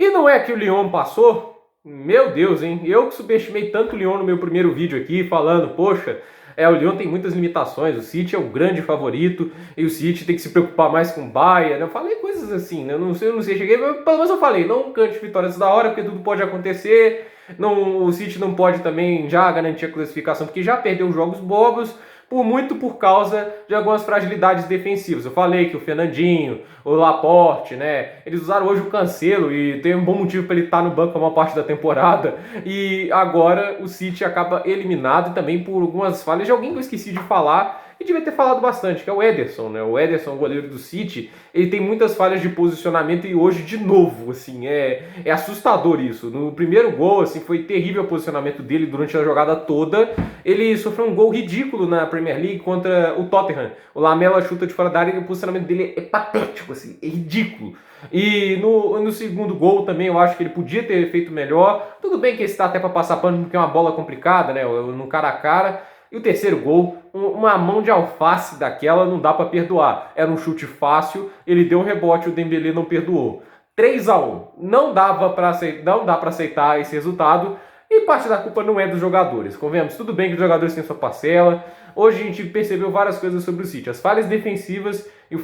E não é que o Lyon passou? Meu Deus, hein? Eu que subestimei tanto o Lyon no meu primeiro vídeo aqui, falando, poxa, o Lyon tem muitas limitações, o City é o grande favorito e o City tem que se preocupar mais com o Bayern. Eu falei coisas assim, né? Eu não sei, cheguei, mas pelo menos eu falei, não cante vitórias da hora, porque tudo pode acontecer. Não, o City não pode também já garantir a classificação, porque já perdeu jogos bobos, muito por causa de algumas fragilidades defensivas. Eu falei que o Fernandinho, o Laporte, né, eles usaram hoje o Cancelo e tem um bom motivo para ele estar no banco a maior parte da temporada. E agora o City acaba eliminado também por algumas falhas de alguém que eu esqueci de falar e devia ter falado bastante, que é o Ederson, né? O Ederson, o goleiro do City, ele tem muitas falhas de posicionamento e hoje de novo, assim, é assustador isso. No primeiro gol, assim, foi terrível o posicionamento dele durante a jogada toda. Ele sofreu um gol ridículo na Premier League contra o Tottenham. O Lamela chuta de fora da área e o posicionamento dele é patético, assim, é ridículo. E no segundo gol também eu acho que ele podia ter feito melhor. Tudo bem que esse tá até para passar pano porque é uma bola complicada, né? No cara a cara. E o terceiro gol, uma mão de alface daquela não dá para perdoar. Era um chute fácil, ele deu um rebote, o Dembélé não perdoou. 3-1. Não dava para aceitar, não dá para aceitar esse resultado. E parte da culpa não é dos jogadores. Convenhamos, tudo bem que os jogadores têm sua parcela. Hoje a gente percebeu várias coisas sobre o City. As falhas defensivas e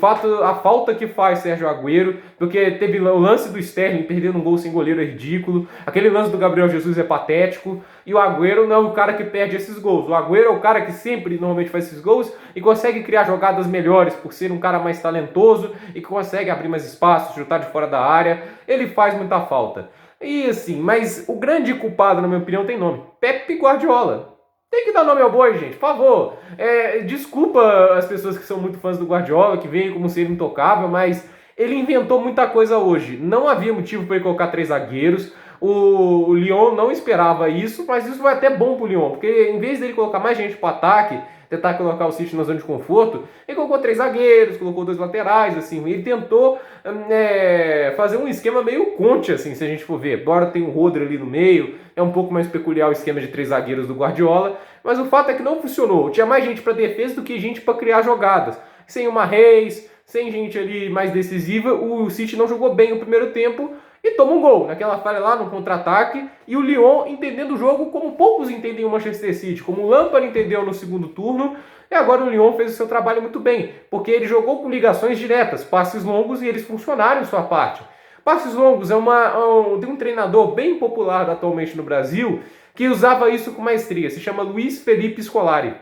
a falta que faz Sérgio Agüero, porque teve o lance do Sterling perdendo um gol sem goleiro é ridículo. Aquele lance do Gabriel Jesus é patético. E o Agüero não é o cara que perde esses gols. O Agüero é o cara que sempre normalmente faz esses gols e consegue criar jogadas melhores por ser um cara mais talentoso e que consegue abrir mais espaço, chutar de fora da área. Ele faz muita falta. E assim, mas o grande culpado, na minha opinião, tem nome: Pep Guardiola. Tem que dar nome ao boi, gente, por favor. Desculpa as pessoas que são muito fãs do Guardiola, que veem como ser intocável, mas ele inventou muita coisa hoje. Não havia motivo para ele colocar 3 zagueiros. O Lyon não esperava isso, mas isso foi até bom pro Lyon, porque em vez dele colocar mais gente pro ataque, tentar colocar o City na zona de conforto, ele colocou 3 zagueiros, colocou 2 laterais, assim, ele tentou fazer um esquema meio Conte, assim, se a gente for ver. Embora tenha o Rodri ali no meio, é um pouco mais peculiar o esquema de 3 zagueiros do Guardiola, mas o fato é que não funcionou. Tinha mais gente para defesa do que gente para criar jogadas. Sem uma Reis, sem gente ali mais decisiva, o City não jogou bem o primeiro tempo e toma um gol naquela falha lá no contra-ataque. E o Lyon entendendo o jogo como poucos entendem o Manchester City, como o Lampard entendeu no segundo turno. E agora o Lyon fez o seu trabalho muito bem, porque ele jogou com ligações diretas, passes longos, e eles funcionaram em sua parte. Passes longos tem um treinador bem popular atualmente no Brasil que usava isso com maestria, se chama Luiz Felipe Scolari.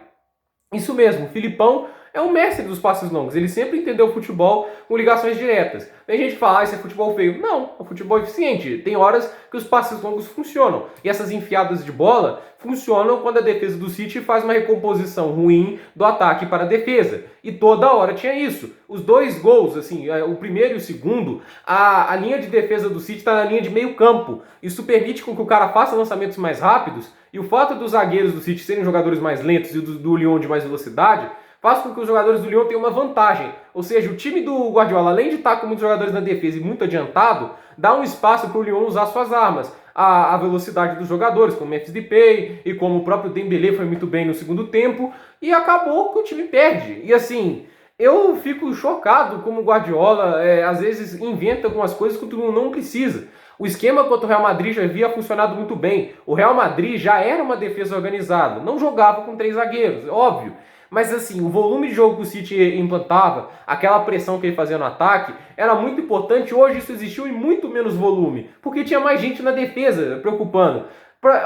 Isso mesmo, o Filipão é o mestre dos passes longos. Ele sempre entendeu o futebol com ligações diretas. Tem gente que fala, isso é futebol feio. Não, é futebol eficiente. Tem horas que os passes longos funcionam. E essas enfiadas de bola funcionam quando a defesa do City faz uma recomposição ruim do ataque para a defesa. E toda hora tinha isso. Os 2 gols, assim, o primeiro e o segundo, a linha de defesa do City está na linha de meio campo. Isso permite com que o cara faça lançamentos mais rápidos. E o fato dos zagueiros do City serem jogadores mais lentos e do Lyon de mais velocidade faz com que os jogadores do Lyon tenham uma vantagem. Ou seja, o time do Guardiola, além de estar com muitos jogadores na defesa e muito adiantado, dá um espaço para o Lyon usar suas armas. A velocidade dos jogadores, como o Memphis Depay e como o próprio Dembélé foi muito bem no segundo tempo. E acabou que o time perde. E assim, eu fico chocado como o Guardiola às vezes inventa algumas coisas que o Lyon não precisa. O esquema contra o Real Madrid já havia funcionado muito bem. O Real Madrid já era uma defesa organizada. Não jogava com 3 zagueiros, óbvio. Mas assim, o volume de jogo que o City implantava, aquela pressão que ele fazia no ataque, era muito importante. Hoje isso existiu em muito menos volume, porque tinha mais gente na defesa preocupando.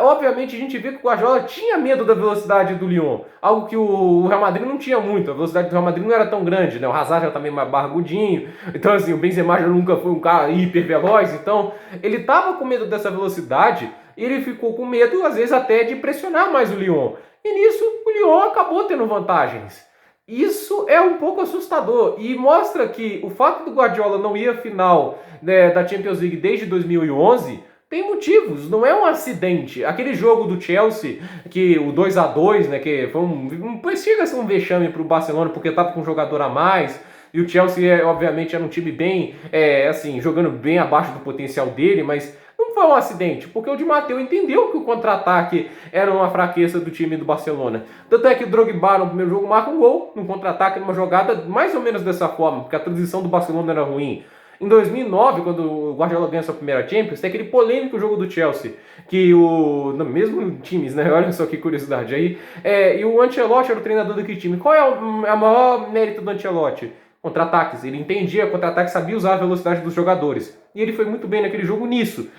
Obviamente a gente vê que o Guardiola tinha medo da velocidade do Lyon, algo que o Real Madrid não tinha muito. A velocidade do Real Madrid não era tão grande, né? O Hazard já tá meio mais barrigudinho, então assim, o Benzema já nunca foi um cara hiper veloz, então ele tava com medo dessa velocidade e ele ficou com medo, às vezes até de pressionar mais o Lyon. E nisso o Lyon acabou tendo vantagens. Isso é um pouco assustador e mostra que o fato do Guardiola não ir à final, né, da Champions League desde 2011 tem motivos, não é um acidente. Aquele jogo do Chelsea, que o 2-2, né, que foi chega a ser um vexame para o Barcelona porque estava com um jogador a mais. E o Chelsea, obviamente, era um time bem, assim, jogando bem abaixo do potencial dele, mas não foi um acidente, porque o Di Matteo entendeu que o contra-ataque era uma fraqueza do time do Barcelona. Tanto é que o Drogba no primeiro jogo marca um gol, num contra-ataque, numa jogada mais ou menos dessa forma, porque a transição do Barcelona era ruim. Em 2009, quando o Guardiola ganha sua primeira Champions, tem aquele polêmico jogo do Chelsea, que mesmo times, né? Olha só que curiosidade aí. E o Ancelotti era o treinador daquele time. Qual é o maior mérito do Ancelotti? Contra-ataques. Ele entendia contra-ataques, sabia usar a velocidade dos jogadores. E ele foi muito bem naquele jogo nisso.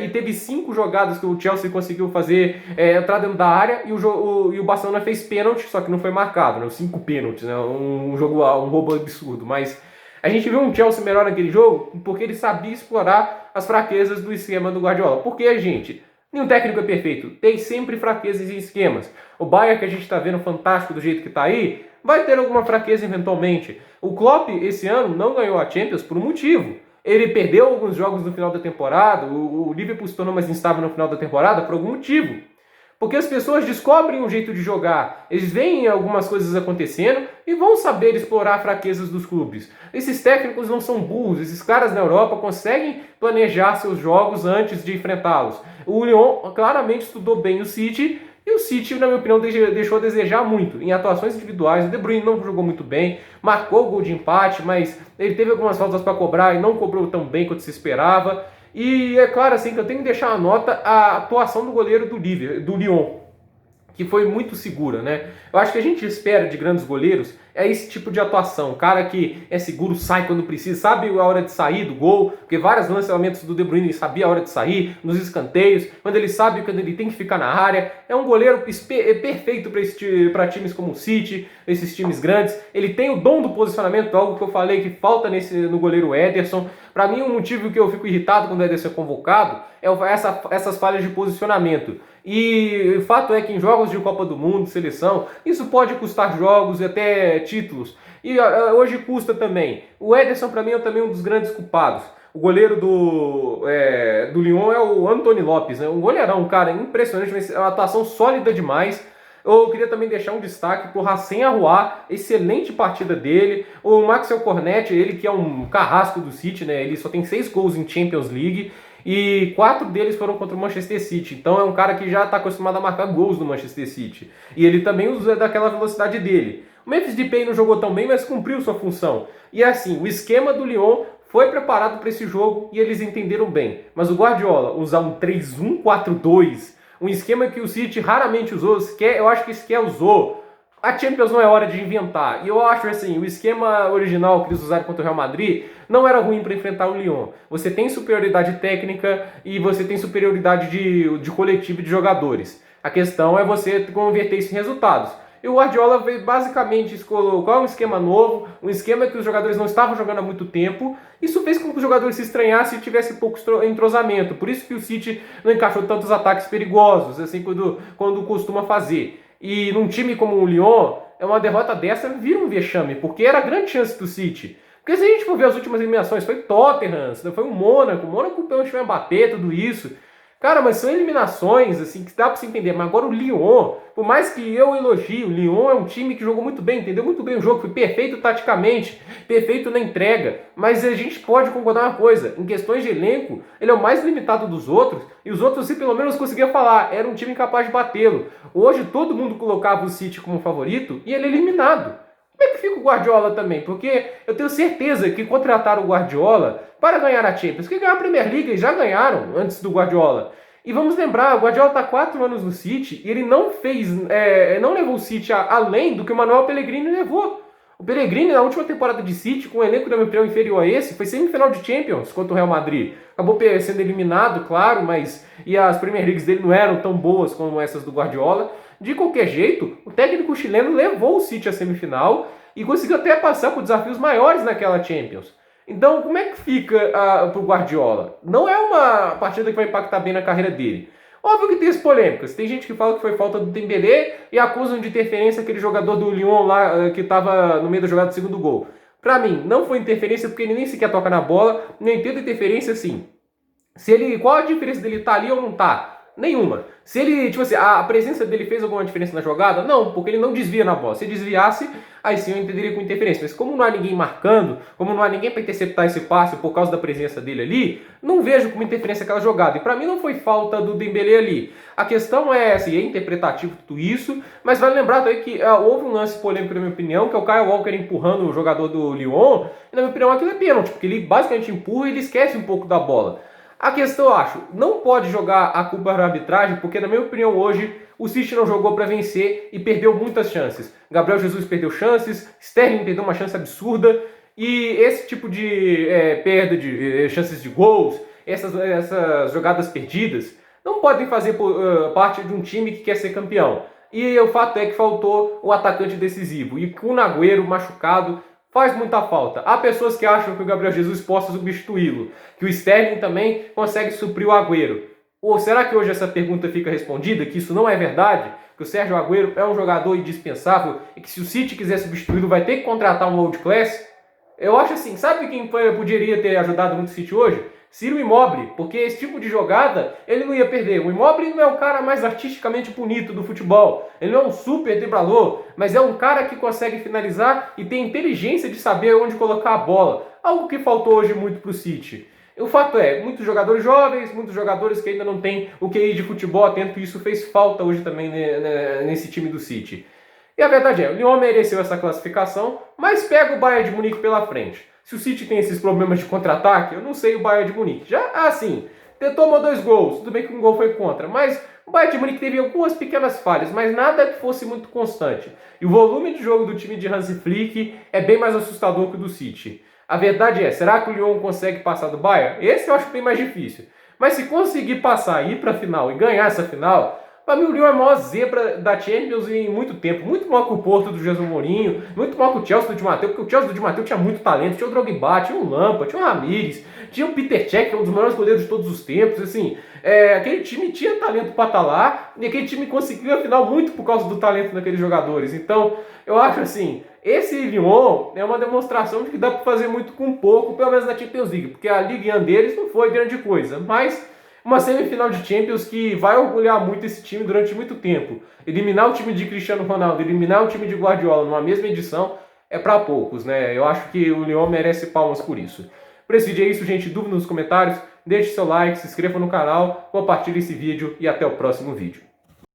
E teve 5 jogadas que o Chelsea conseguiu fazer entrar dentro da área e o Barcelona fez pênalti, só que não foi marcado, né? 5 pênaltis, né? Um roubo absurdo. Mas a gente viu um Chelsea melhor naquele jogo porque ele sabia explorar as fraquezas do esquema do Guardiola. Porque, gente, nenhum técnico é perfeito. Tem sempre fraquezas em esquemas. O Bayern que a gente está vendo fantástico do jeito que está aí, vai ter alguma fraqueza eventualmente. O Klopp, esse ano, não ganhou a Champions por um motivo. Ele perdeu alguns jogos no final da temporada, o Liverpool se tornou mais instável no final da temporada por algum motivo. Porque as pessoas descobrem um jeito de jogar, eles veem algumas coisas acontecendo e vão saber explorar fraquezas dos clubes. Esses técnicos não são burros, esses caras na Europa conseguem planejar seus jogos antes de enfrentá-los. O Lyon claramente estudou bem o City, e o City, na minha opinião, deixou a desejar muito em atuações individuais. O De Bruyne não jogou muito bem, marcou o gol de empate, mas ele teve algumas faltas para cobrar e não cobrou tão bem quanto se esperava. E é claro assim que eu tenho que deixar a nota a atuação do goleiro do Lyon, que foi muito segura, né? Eu acho que a gente espera de grandes goleiros esse tipo de atuação. Cara que é seguro, sai quando precisa, sabe a hora de sair do gol, porque vários lançamentos do De Bruyne ele sabia a hora de sair, nos escanteios, quando ele sabe quando ele tem que ficar na área. É um goleiro perfeito para times como o City, esses times grandes. Ele tem o dom do posicionamento, algo que eu falei que falta no goleiro Ederson. Para mim, um motivo que eu fico irritado quando o Ederson é convocado é essas falhas de posicionamento. E o fato é que em jogos de Copa do Mundo, seleção, isso pode custar jogos e até títulos. E hoje custa também. O Ederson, para mim, é também um dos grandes culpados. O goleiro do Lyon é o Anthony Lopes, né? Um goleirão, cara, impressionante, mas é uma atuação sólida demais. Eu queria também deixar um destaque para o Hacem Aouar, excelente partida dele. O Maxwell Cornet, ele que é um carrasco do City, né? Ele só tem 6 gols em Champions League e 4 deles foram contra o Manchester City. Então é um cara que já está acostumado a marcar gols no Manchester City. E ele também usa daquela velocidade dele. O Memphis Depay não jogou tão bem, mas cumpriu sua função. E assim, o esquema do Lyon foi preparado para esse jogo e eles entenderam bem. Mas o Guardiola usar um 3-1-4-2, um esquema que o City raramente usou, eu acho que sequer usou. A Champions não é hora de inventar. E eu acho assim, o esquema original que eles usaram contra o Real Madrid não era ruim para enfrentar o Lyon. Você tem superioridade técnica e você tem superioridade de coletivo de jogadores. A questão é você converter isso em resultados. E o Guardiola veio basicamente colocar um esquema novo, um esquema que os jogadores não estavam jogando há muito tempo. Isso fez com que os jogadores se estranhassem e tivessem pouco entrosamento. Por isso que o City não encaixou tantos ataques perigosos, assim, quando costuma fazer. E num time como o Lyon, uma derrota dessa vira um vexame, porque era a grande chance do City. Porque se a gente for ver as últimas eliminações, foi Tottenham, foi o Mônaco pênalti vai bater, tudo isso. Cara, mas são eliminações, assim, que dá pra você entender. Mas agora o Lyon, por mais que eu elogie, o Lyon é um time que jogou muito bem, entendeu muito bem o jogo, foi perfeito taticamente, perfeito na entrega. Mas a gente pode concordar uma coisa, em questões de elenco, ele é o mais limitado dos outros, e os outros, se pelo menos conseguia falar, era um time incapaz de batê-lo. Hoje todo mundo colocava o City como favorito, e ele é eliminado. Como é que fica o Guardiola também? Porque eu tenho certeza que contrataram o Guardiola para ganhar a Champions. Que ganhar a Premier League eles já ganharam antes do Guardiola. E vamos lembrar, o Guardiola está 4 anos no City e ele não levou o City além do que o Manuel Pellegrini levou. O Pellegrini, na última temporada de City, com um elenco, na minha opinião, inferior a esse, foi semifinal de Champions contra o Real Madrid. Acabou sendo eliminado, claro, mas e as Premier Leagues dele não eram tão boas como essas do Guardiola. De qualquer jeito, o técnico chileno levou o City à semifinal e conseguiu até passar por desafios maiores naquela Champions. Então, como é que fica para o Guardiola? Não é uma partida que vai impactar bem na carreira dele. Óbvio que tem as polêmicas. Tem gente que fala que foi falta do Dembélé e acusam de interferência aquele jogador do Lyon lá que estava no meio da jogada do segundo gol. Para mim, não foi interferência porque ele nem sequer toca na bola. Nem tenta interferência, sim. Qual a diferença dele estar ali ou não estar? Nenhuma. Se ele, tipo assim, a presença dele fez alguma diferença na jogada? Não, porque ele não desvia na bola. Se desviasse, aí sim eu entenderia com interferência. Mas como não há ninguém marcando, como não há ninguém para interceptar esse passe por causa da presença dele ali, não vejo como interferência aquela jogada. E para mim não foi falta do Dembélé ali. A questão é, assim, é interpretativo tudo isso, mas vale lembrar também que houve um lance polêmico, na minha opinião, que é o Kyle Walker empurrando o jogador do Lyon, e na minha opinião aquilo é pênalti, porque ele basicamente empurra e ele esquece um pouco da bola. A questão, eu acho, não pode jogar a culpa na arbitragem, porque na minha opinião hoje o City não jogou para vencer e perdeu muitas chances. Gabriel Jesus perdeu chances, Sterling perdeu uma chance absurda, e esse tipo de perda de chances de gols, essas jogadas perdidas, não podem fazer parte de um time que quer ser campeão. E o fato é que faltou o atacante decisivo, e com o Agüero machucado, faz muita falta. Há pessoas que acham que o Gabriel Jesus possa substituí-lo, que o Sterling também consegue suprir o Agüero. Ou será que hoje essa pergunta fica respondida, que isso não é verdade? Que o Sérgio Agüero é um jogador indispensável e que se o City quiser substituí-lo vai ter que contratar um world class? Eu acho assim, sabe quem poderia ter ajudado muito o City hoje? Ciro Immobile, porque esse tipo de jogada ele não ia perder. O Immobile não é o cara mais artisticamente bonito do futebol, ele não é um super driblador, mas é um cara que consegue finalizar e tem inteligência de saber onde colocar a bola, algo que faltou hoje muito para o City. O fato é, muitos jogadores jovens, muitos jogadores que ainda não têm o QI de futebol atento, e isso fez falta hoje também nesse time do City. E a verdade é, o Lyon mereceu essa classificação, mas pega o Bayern de Munique pela frente. Se o City tem esses problemas de contra-ataque, eu não sei o Bayern de Munique. Já assim, tomou 2 gols, tudo bem que um gol foi contra, mas o Bayern de Munique teve algumas pequenas falhas, mas nada que fosse muito constante. E o volume de jogo do time de Hansi Flick é bem mais assustador que o do City. A verdade é, será que o Lyon consegue passar do Bayern? Esse eu acho bem mais difícil. Mas se conseguir passar, ir para a final e ganhar essa final, para mim o Lyon é a maior zebra da Champions em muito tempo. Muito maior que o Porto do Jesus Mourinho, muito maior que o Chelsea do Di Matteo, porque o Chelsea do Di Matteo tinha muito talento. Tinha o Drogba, tinha o Lampard, tinha o Ramires, tinha o Peter Cech, que é um dos maiores goleiros de todos os tempos. Assim, aquele time tinha talento para estar lá, e aquele time conseguiu a final muito por causa do talento daqueles jogadores. Então, eu acho assim, esse Lyon é uma demonstração de que dá para fazer muito com pouco, pelo menos na Champions League, porque a Ligue 1 deles não foi grande coisa, mas uma semifinal de Champions que vai orgulhar muito esse time durante muito tempo. Eliminar o time de Cristiano Ronaldo, eliminar o time de Guardiola numa mesma edição é para poucos, né? Eu acho que o Lyon merece palmas por isso. Por esse vídeo é isso, gente. Dúvida nos comentários, deixe seu like, se inscreva no canal, compartilhe esse vídeo e até o próximo vídeo.